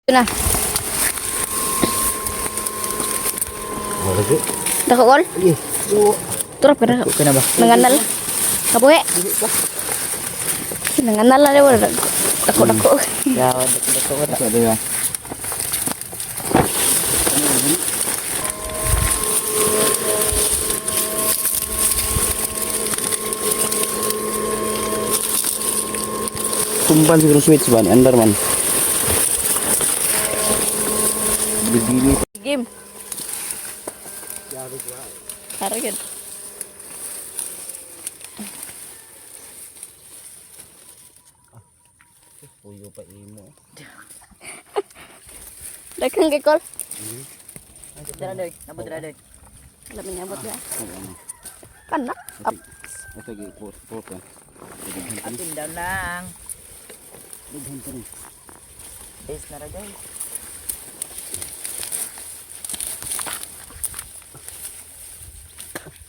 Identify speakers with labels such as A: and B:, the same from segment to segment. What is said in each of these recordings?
A: Na.
B: Lagi.
A: Dako kol.
B: Lagi.
A: Turap ka
B: Kena ba?
A: nanganal. Kabuhi. Nanganal na wala. Dako.
B: Ya, dako ka ta ba? Tumban siguro switch ba ni andar man. Begini
A: Game. Haragin.
B: puyo pa imo.
A: Dagang kay kol.
B: Dara doy, nabot dara doy.
A: Lamin niya bot ya. Kana. Up.
B: Ito gi pot ka.
C: Atin daw lang.
B: Dughan ka rin.
C: Base na ra guys.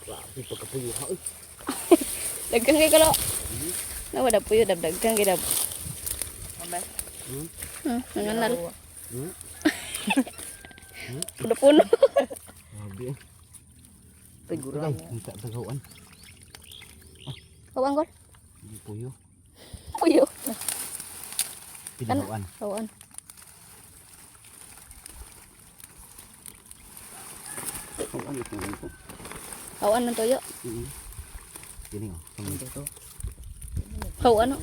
B: Grabe pagkapuyo ha.
A: Dagang kay kolo. Nawada puyo dagang kay dab.
C: Mabay.
A: Nanganal.
B: Hmm?
A: Puno-puno.
B: Grabe.
C: Siguro
B: Ay, kita tagawan.
A: Kawan kol.
B: Puyo.
A: Puyo.
B: Pinawan.
A: Kawan.
B: Kawan ito lang ko.
A: Kawan ng toyo.
B: Gini oh.
C: dito.
A: Kawan.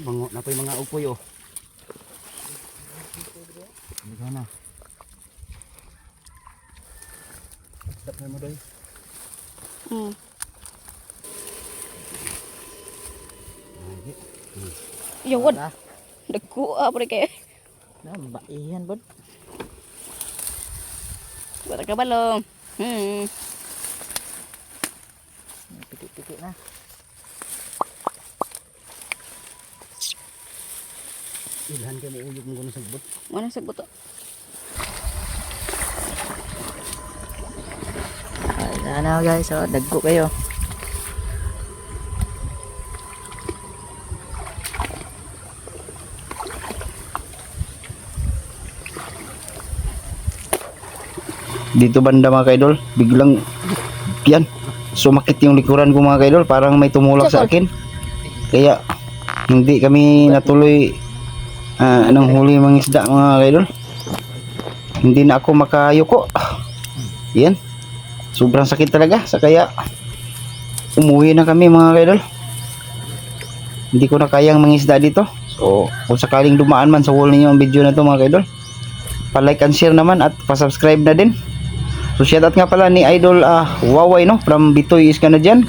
B: Bango na pa yung mga upoy oh. Dito na. Stop na mo doy.
A: Yawad. Dagko apa kay.
C: Na baihan bod.
A: Wala ka balong.
C: Pitik-pitik na.
B: Ilhan ka mo uyog mo gano'n sagbot.
A: Mana sagbot to?
C: Ay, na guys, oh, dagko kayo.
B: Dito banda mga kaidol, biglang yan, sumakit yung likuran ko mga kaidol, parang may tumulak sa akin. Kaya hindi kami natuloy ng huli mga isda mga kaidol. Hindi na ako makayuko. Yan. Sobrang sakit talaga. Sa kaya umuwi na kami mga kaidol. Hindi ko na kayang mangisda dito. So kung sakaling dumaan man sa wall ninyo ang video na to mga kaidol, pa-like and share naman at pa-subscribe na din. So shoutout nga pala ni Idol Waway no from Bitoy is ka na dyan,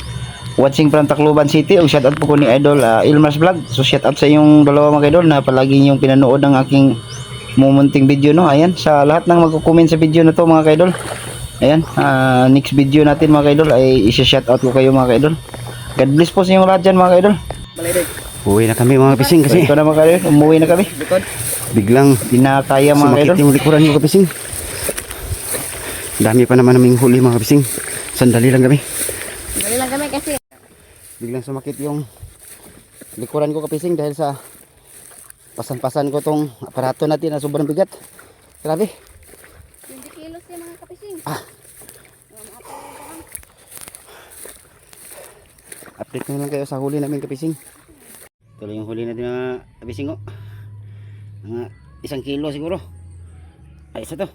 B: watching from Tacloban City. O shoutout po ko ni Idol Ilmars Vlog. So shoutout sa yung dalawa mga kaidol na palagi yung pinanood ng aking mumunting video no. Ayan, sa lahat ng magko-comment sa video na to mga kaidol. Ayan, next video natin mga kaidol ay i-shoutout ko kayo mga kaidol. God bless po sa inyong lahat dyan mga kaidol.
C: Balay doy.
B: Uwi na kami mga pising kasi ito na mga kaidol, umuwi na kami.
C: Likod.
B: Biglang dinakaya mga kaidol.
D: Sumakit yung likuran ko kapising. Dami pa naman naming huli mga kapising. Sandali lang kami.
A: Dali lang kami kasi.
D: Biglang sumakit yung likuran ko kapising dahil sa pasan-pasan ko tong aparato natin na sobrang bigat. Grabe.
A: 20 kilos yung mga kapising.
D: Update na lang kayo sa huli namin kapising. Ito lang yung huli natin mga kapising ko. Mga 1 kilo siguro. Ay isa to.